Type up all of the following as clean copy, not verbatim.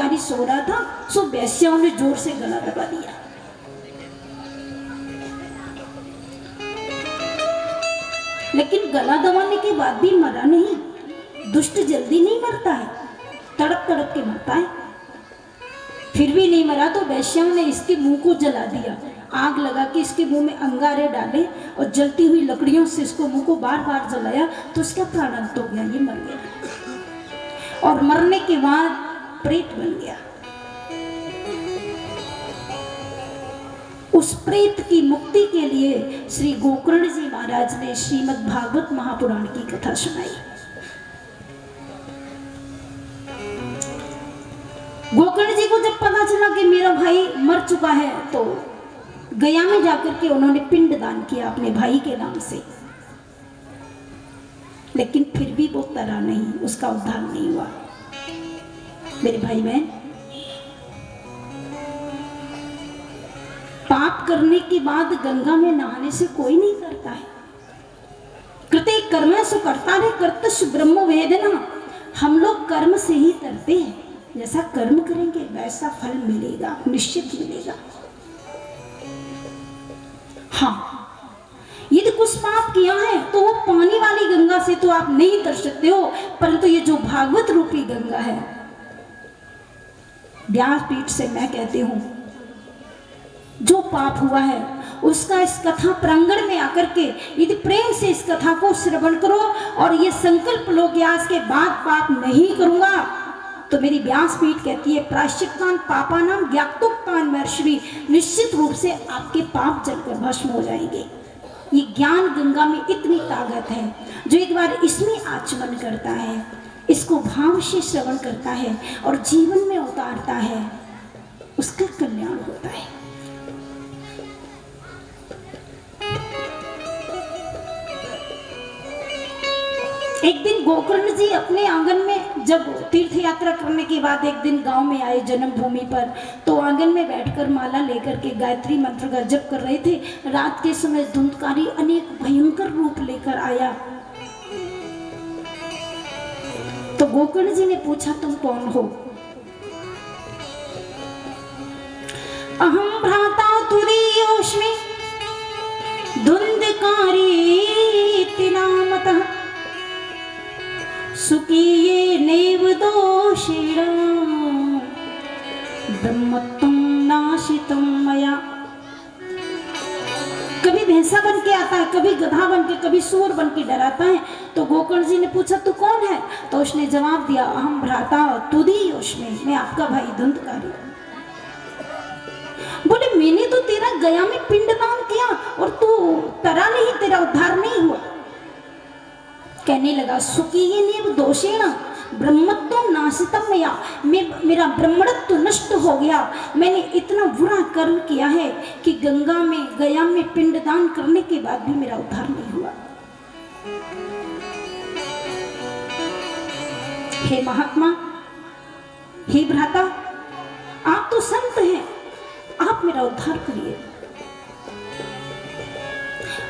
धुंधकारी सो रहा था, सो वैश्याओं ने जोर से गला दबा दिया। लेकिन गला दबाने के बाद भी मरा नहीं। दुष्ट जल्दी नहीं मरता है, तड़प तड़प के मरता है। फिर भी नहीं मरा तो वैश्याओं ने इसके मुंह को जला दिया। आग लगा के इसके मुंह में अंगारे डाले और जलती हुई लकड़ियों से इसको मुंह को बार बार जलाया, तो इसका प्राणांत हो गया, ये मर गया। और मरने के बाद प्रेत बन गया। उस प्रेत की मुक्ति के लिए श्री गोकर्ण जी महाराज ने श्रीमद् भागवत महापुराण की कथा सुनाई। गोकर्ण जी को जब पता चला कि मेरा भाई मर चुका है, तो गया में जाकर के उन्होंने पिंड दान किया अपने भाई के नाम से। लेकिन फिर भी वो तरा नहीं, उसका उद्धार नहीं हुआ। मेरे भाई बहन, पाप करने के बाद गंगा में नहाने से कोई नहीं करता है। कृते कर्म सुकर्ता रे कर्तृ ब्रह्म वेदना। हम लोग कर्म से ही तरते हैं। जैसा कर्म करेंगे वैसा फल मिलेगा, निश्चित मिलेगा। हाँ, यदि कुछ पाप किया है तो वो पानी वाली गंगा से तो आप नहीं तर सकते हो, परंतु ये जो भागवत रूपी गंगा है, व्यासपीठ से मैं कहती हूं, जो पाप हुआ है उसका इस कथा प्रांगण में आकर के यदि प्रेम से इस कथा को श्रवण करो और ये संकल्प लो कि आज के बाद पाप नहीं करूंगा, तो मेरी व्यासपीठ कहती है प्रायश्चित्तान पापानाम ज्ञातुक्तान महर्षि, निश्चित रूप से आपके पाप जलकर भस्म हो जाएंगे। ये ज्ञान गंगा में इतनी ताकत है, जो एक बार इसमें आचमन करता है, इसको भाव से श्रवण करता है और जीवन में उतारता है, उसका कल्याण होता है। एक दिन गोकर्ण जी अपने आंगन में जब तीर्थ यात्रा करने के बाद एक दिन गांव में आए जन्मभूमि पर, तो आंगन में बैठकर माला लेकर के गायत्री मंत्र का जप कर रहे थे। रात के समय धुंधकारी अनेक भयंकर रूप लेकर आया। तो गोकर्ण जी ने पूछा, तुम कौन हो? अहम भ्राता तुरीयोष्मि धुंधकारी नामतः सुकीये नैव दोषेण ब्रह्मत्वं नाशितं मया। कभी भैंसा बन के आता है, कभी गधा बन के, कभी सूर बन के डराता है। तो गोकर्ण जी ने पूछा, तू कौन है? तो उसने जवाब दिया, अहम भ्राता तुरीयोष्मि, मैं आपका भाई धुंधकारी। बोले, मैंने तो तेरा गया में पिंडदान किया और तू तरा नहीं, तेरा उद्धार नहीं हुआ। कहने लगा, सुकीये नेव दोषेण ब्रह्मत्व नाशितम मया, मेरा ब्रह्मत्व नष्ट हो गया। मैंने इतना बुरा कर्म किया है कि गंगा में, गया में पिंडदान करने के बाद भी मेरा उद्धार नहीं हुआ। हे महात्मा, हे भ्राता, आप तो संत हैं, आप मेरा उद्धार करिए।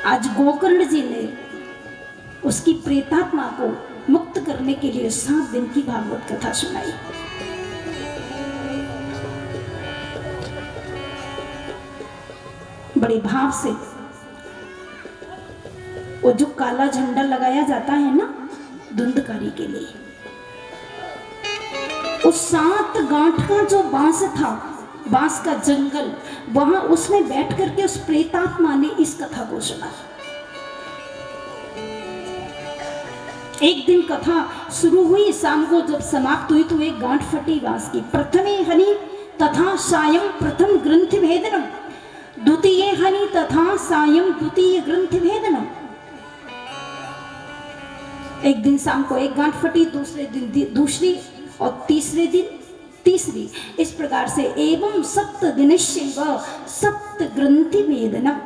आज गोकर्ण जी ने उसकी प्रेतात्मा को मुक्त करने के लिए 7 दिन की भागवत कथा सुनाई। बड़े भाव से वो जो काला झंडा लगाया जाता है ना धुंधकारी के लिए, उस 7 गांठ का जो बांस था, बांस का जंगल, वहां उसमें बैठ करके उस प्रेतात्मा ने इस कथा को सुना। एक दिन कथा शुरू हुई, शाम को जब समाप्त हुई तो एक गांठ फटी बांस की। प्रथमे हनि तथा सायं प्रथम ग्रंथि भेदनम, द्वितीय हनि तथा सायं द्वितीय ग्रंथि भेदनम। एक दिन शाम को एक गांठ फटी, दूसरे दिन दूसरी और तीसरे दिन तीसरी। इस प्रकार से एवं 7 दिनश्चैव 7 ग्रंथि भेदनम।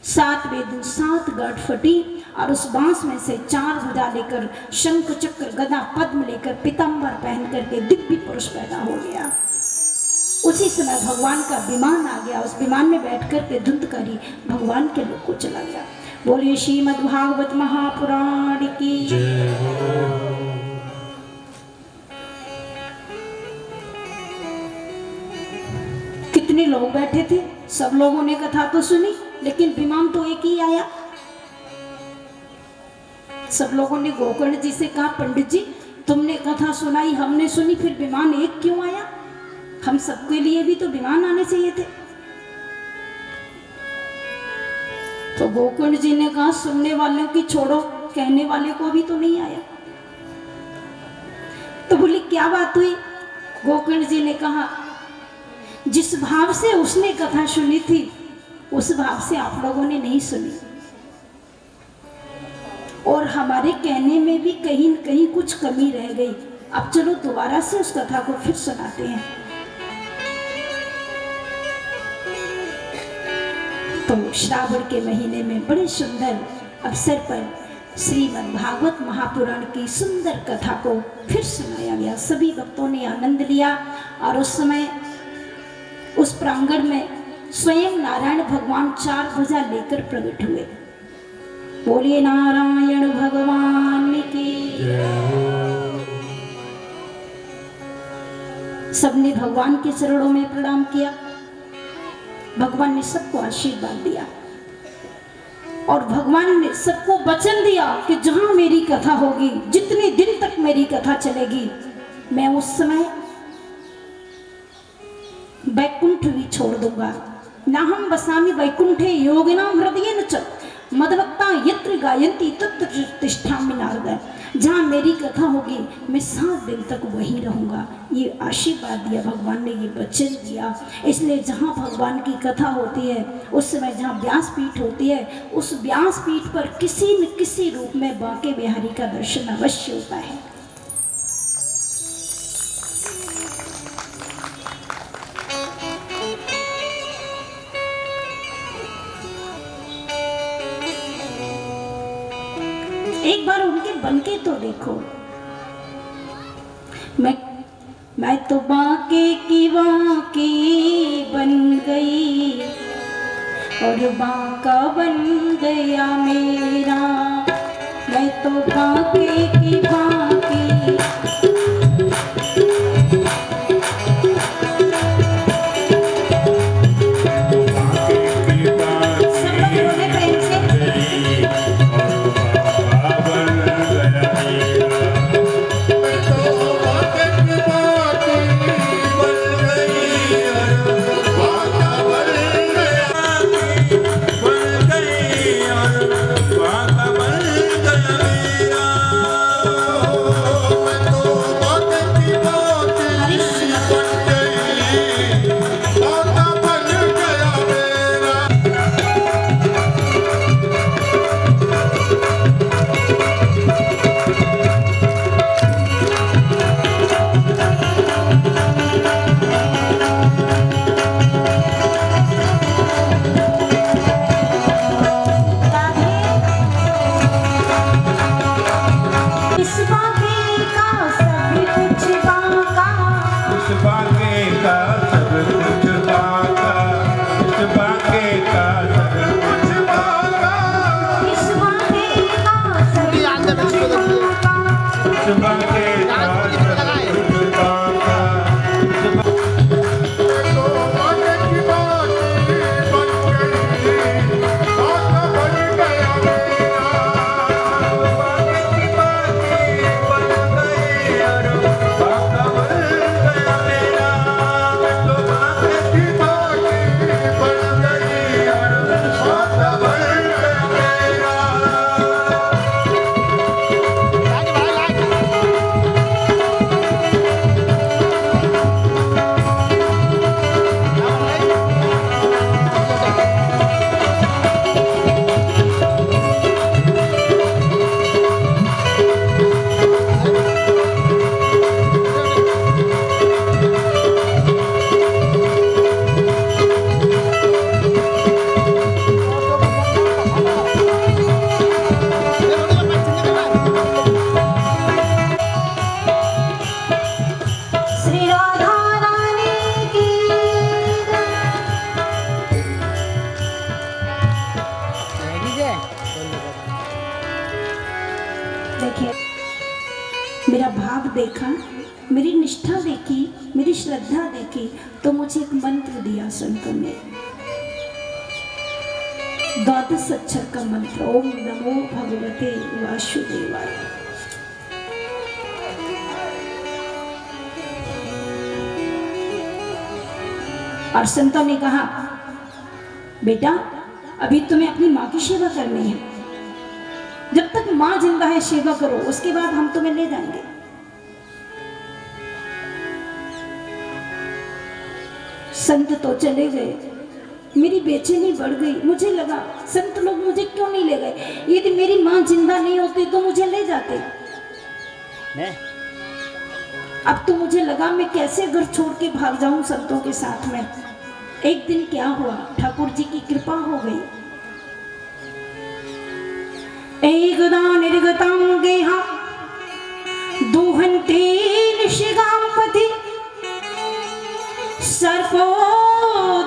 7वें दिन 7 गांठ फटी और उस बांस में से 4 भुजा लेकर, शंख चक्र गदा पद्म लेकर, पीतांबर पहन करके दिव्य पुरुष पैदा हो गया। उसी समय भगवान का विमान आ गया। उस विमान में बैठ करके धुंधकारी भगवान के लोक को चला गया। बोलिए श्रीमद् भागवत महापुराण की। लोग बैठे थे, सब लोगों ने कथा तो सुनी, लेकिन विमान तो एक ही आया। सब लोगों ने गोकर्ण जी से कहा, पंडित जी तुमने कथा सुनाई, हमने सुनी, फिर विमान एक क्यों आया? हम सबके लिए भी तो विमान आने चाहिए थे। तो गोकर्ण जी ने कहा, सुनने वालों की छोड़ो, कहने वाले को भी तो नहीं आया। तो बोली क्या बात हुई? गोकर्ण जी ने कहा, जिस भाव से उसने कथा सुनी थी उस भाव से आप लोगों ने नहीं सुनी, और हमारे कहने में भी कहीं न कहीं कुछ कमी रह गई। अब चलो दोबारा से उस कथा को फिर सुनाते हैं। तो श्रावण के महीने में बड़े सुंदर अवसर पर श्रीमद् भागवत महापुराण की सुंदर कथा को फिर सुनाया गया। सभी भक्तों ने आनंद लिया, और उस समय उस प्रांगण में स्वयं नारायण भगवान 4 ध्वजा लेकर प्रकट हुए। बोलिए नारायण भगवान की। सबने भगवान के चरणों में प्रणाम किया। भगवान ने सबको आशीर्वाद दिया, और भगवान ने सबको वचन दिया कि जहां मेरी कथा होगी, जितने दिन तक मेरी कथा चलेगी, मैं उस समय वैकुंठ भी छोड़ दूंगा। नाहम बसामि वैकुंठे योगिनाम हृदयेन च मदभक्ता यत्र गायन्ति तत्र तिष्ठामि नारद। जहाँ मेरी कथा होगी मैं 7 दिन तक वहीं रहूँगा। ये आशीर्वाद दिया भगवान ने, ये वचन दिया। इसलिए जहाँ भगवान की कथा होती है, उस समय जहाँ व्यासपीठ होती है, उस व्यासपीठ पर किसी न किसी रूप में बांके बिहारी का दर्शन अवश्य होता है। एक बार उनके बनके तो देखो। मैं तो बांके की बन गई, और बांका बन गया मेरा। मैं तो बांके की निष्ठा देखी, मेरी श्रद्धा देखी, तो मुझे एक मंत्र दिया संतों ने, 12 अक्षर का मंत्र, ओम नमो भगवते वासुदेवाय। और संतों ने कहा, बेटा अभी तुम्हें अपनी माँ की सेवा करनी है, जब तक माँ जिंदा है सेवा करो, उसके बाद हम तुम्हें ले जाएंगे। संत तो चले गए, मेरी बेचैनी बढ़ गई। मुझे लगा संत लोग मुझे क्यों नहीं ले गए, यदि मेरी माँ जिंदा नहीं होती तो मुझे ले जाते। अब तो मुझे लगा मैं कैसे घर छोड़ के भाग जाऊं संतों के साथ में। एक दिन क्या हुआ, ठाकुर जी की कृपा हो गई। एकदा निर्गतां गेहा दुहन्ते निशिगां पथि सर्पो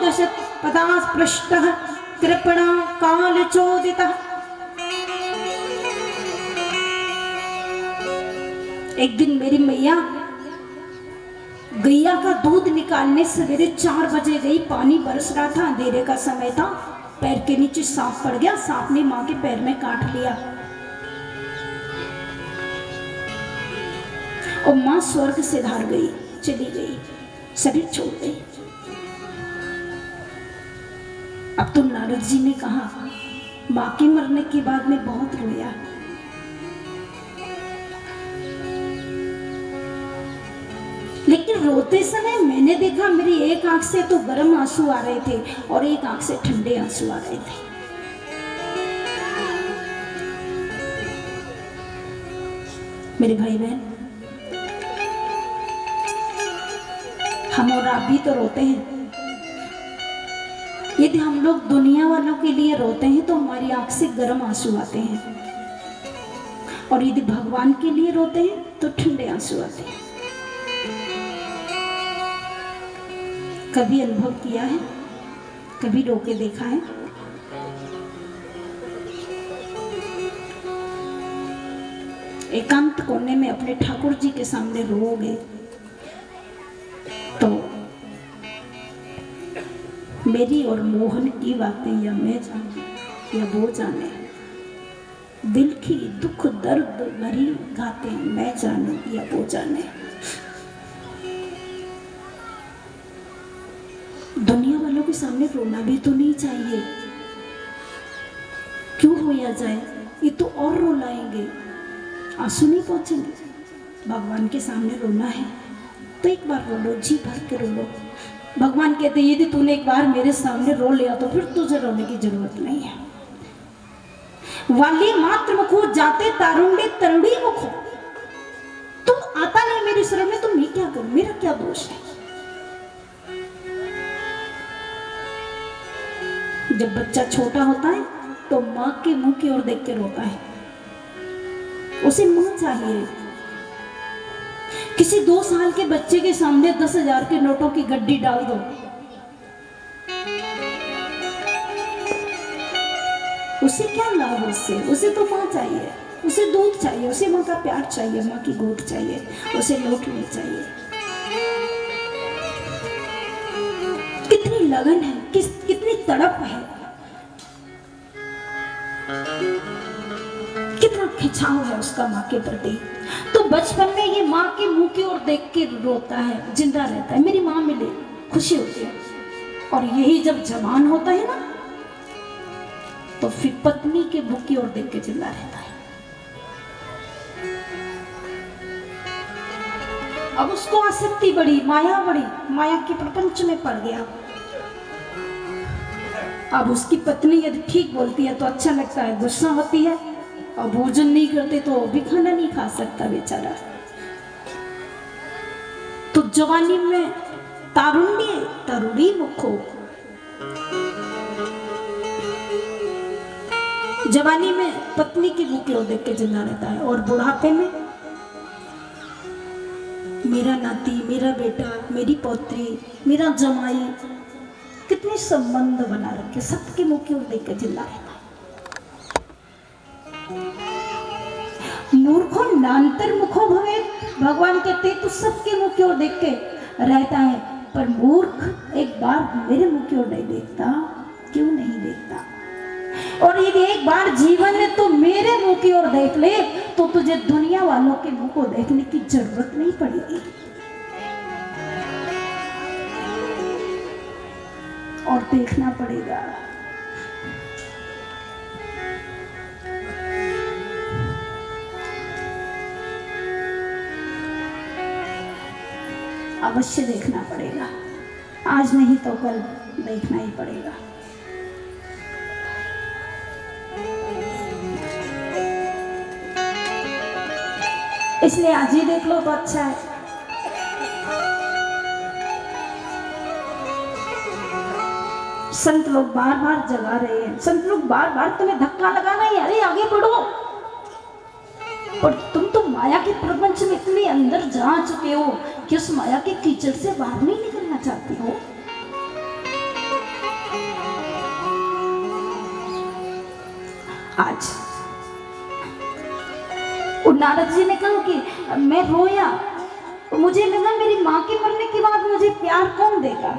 दशपदाः पृष्टः कृपणा कालचोदितः। एक दिन मेरी मैया गैया का दूध निकालने सवेरे 4 बजे गई, पानी बरस रहा था, अंधेरे का समय था, पैर के नीचे सांप पड़ गया, सांप ने माँ के पैर में काट लिया और माँ स्वर्ग से धार गई, चली गई, शरीर छोड़ गई। अब तो नारद जी ने कहा, माँ के मरने के बाद में बहुत रोया, लेकिन रोते समय मैंने देखा मेरी एक आंख से तो गर्म आंसू आ रहे थे और एक आंख से ठंडे आंसू आ रहे थे। मेरे भाई बहन, हम और आप भी तो रोते हैं। यदि हम लोग दुनिया वालों के लिए रोते हैं तो हमारी आंख से गर्म आंसू आते हैं, और यदि भगवान के लिए रोते हैं तो ठंडे आंसू आते हैं। कभी अनुभव किया है, कभी रो के देखा है? एकांत कोने में अपने ठाकुर जी के सामने रोओगे तो मेरी और मोहन की बातें या मैं जाने या वो जाने, दिल की दुख दर्द भरी गाते मैं जानूं या वो जाने। दुनिया वालों के सामने रोना भी तो नहीं चाहिए, क्यों रोया जाए, ये तो और रो लाएंगे, आंसू नहीं पहुंचेंगे। भगवान के सामने रोना है तो एक बार रो लो, जी भर के रो लो। भगवान कहते यदि तूने एक बार मेरे सामने रो लिया तो फिर तुझे रोने की जरूरत नहीं है। वाली मात्र मुखो जाते तारुण्य तरुणी मुखो, तुम आता नहीं मेरे शरण में तो मैं क्या करूं, मेरा क्या दोष है। जब बच्चा छोटा होता है तो माँ के मुंह की ओर देख के रोता है, उसे माँ चाहिए। किसी 2 साल के बच्चे के सामने 10,000 के नोटों की गड्डी डाल दो, उसे क्या लाभ, उससे उसे तो माँ चाहिए, उसे दूध चाहिए, उसे माँ का प्यार चाहिए, माँ की गोद चाहिए, उसे लौट नहीं चाहिए। कितनी लगन है, कितनी तड़प है, कितना खिंचाव है उसका माँ के प्रति। तो बचपन में ये माँ के मुंह की ओर देख के रोता है, जिंदा रहता है, मेरी माँ मिले, खुशी होती है। और यही जब जवान होता है ना तो फिर पत्नी के मुंह की ओर देख के जिंदा रहता है। अब उसको आसक्ति बढ़ी, माया बढ़ी, माया के प्रपंच में पड़ गया। अब उसकी पत्नी यदि ठीक बोलती है तो अच्छा लगता है, गुस्सा होती है, और भोजन नहीं करते तो भी खाना नहीं खा सकता बेचारा। तो जवानी में तारुण्य तरुणी मुखो, जवानी में पत्नी की मुख लो देख के जिंदा रहता है, और बुढ़ापे में मेरा नाती, मेरा बेटा, मेरी पौत्री, मेरा जमाई, कितने संबंध बना रखे, सबके मुख की ओर देख के जिंदा रहता है। मूर्खों नान्तर मुखो भवे, भगवान कहते तो सबके मुख की ओर देख के रहता है, पर मूर्ख एक बार मेरे मुख की ओर नहीं देखता। क्यों नहीं देखता? और यदि एक बार जीवन में तो मेरे मुंह की ओर देख ले तो तुझे दुनिया वालों के मुंह को देखने की जरूरत नहीं पड़ेगी। और देखना पड़ेगा। अवश्य देखना पड़ेगा, आज नहीं तो कल देखना ही पड़ेगा। इसलिए आज ही देख लो तो अच्छा है। संत लोग बार बार जगा रहे हैं, संत लोग बार बार तुम्हें धक्का लगाना है, अरे आगे बढ़ो। पर तुम तो माया के प्रपंच में इतने अंदर जा चुके हो कि उस माया के कीचड़ से बाहर नहीं निकलना चाहते हो। आज नारद जी ने कहा कि मैं रोया तो मुझे लगा मेरी माँ के मरने के बाद मुझे प्यार कौन देगा,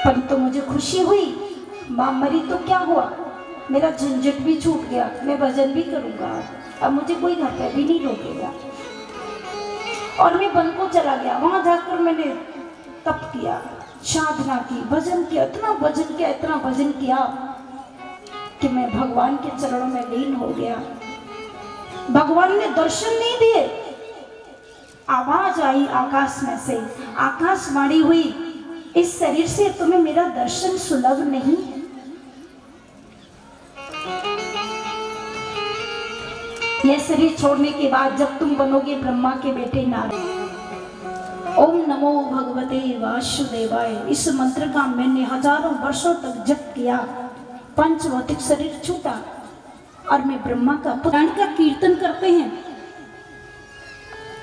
परंतु मुझे खुशी हुई माँ मरी तो क्या हुआ, मेरा झंझट भी छूट गया, मैं भजन भी करूंगा, अब मुझे कोई घर पे भी नहीं रोकेगा। और मैं वन को चला गया, वहां जाकर मैंने तप किया, साधना की, भजन किया, इतना भजन किया, इतना भजन किया कि मैं भगवान के चरणों में लीन हो गया। भगवान ने दर्शन नहीं दिए, आवाज आई आकाश में से, आकाशवाणी हुई, इस शरीर से तुम्हें मेरा दर्शन सुलभ नहीं है। यह शरीर छोड़ने के बाद जब तुम बनोगे ब्रह्मा के बेटे नारद, ओम नमो भगवते वासुदेवाय, इस मंत्र का मैंने हजारों वर्षों तक जप किया, पंचभौतिक शरीर छूटा और मैं ब्रह्मा का पुराण का कीर्तन करते हैं,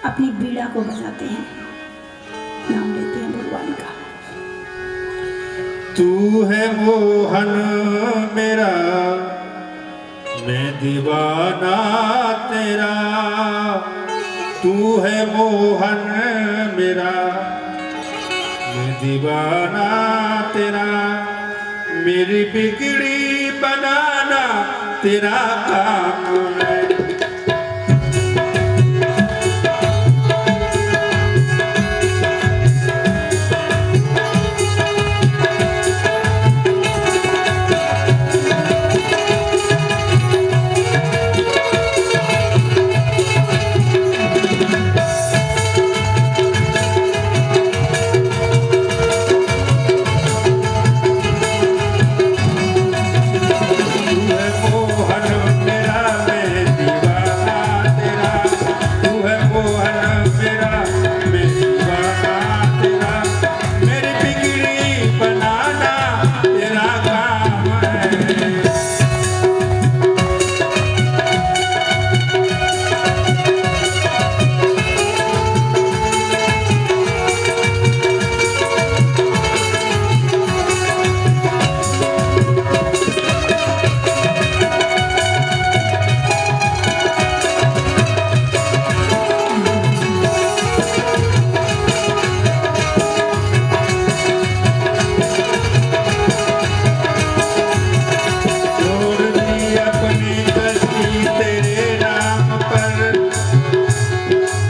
अपनी बीड़ा को बजाते हैं, नाम लेते हैं भगवान का। तू है मोहन मेरा, मैं दीवाना तेरा, तू है मोहन मेरा, मैं दीवाना तेरा, मेरी बिगड़ी बनाना तेरा काम है।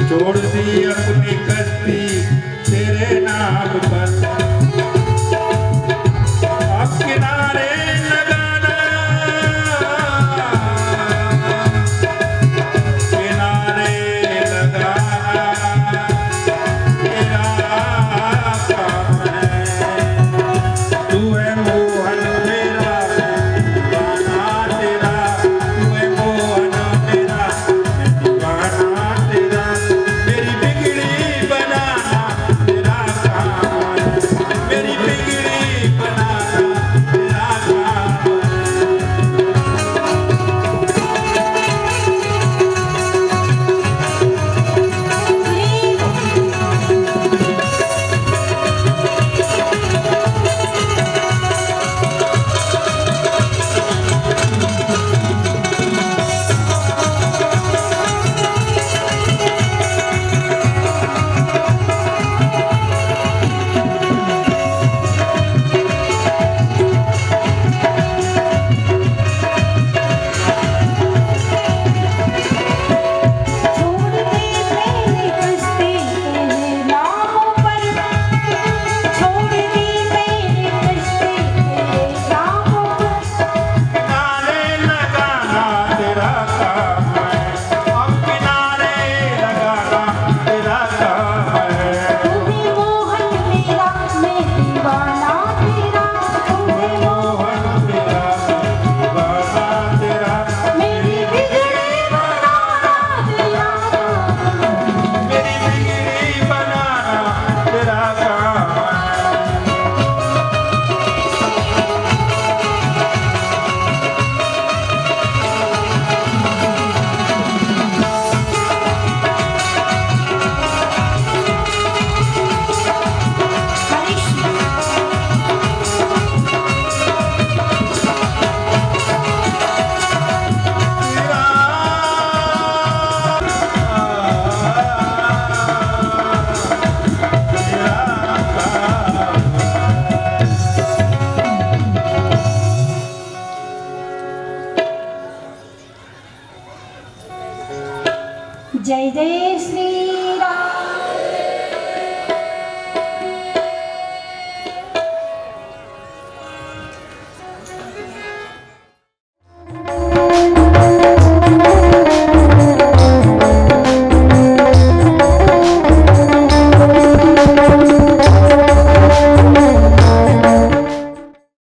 छोड़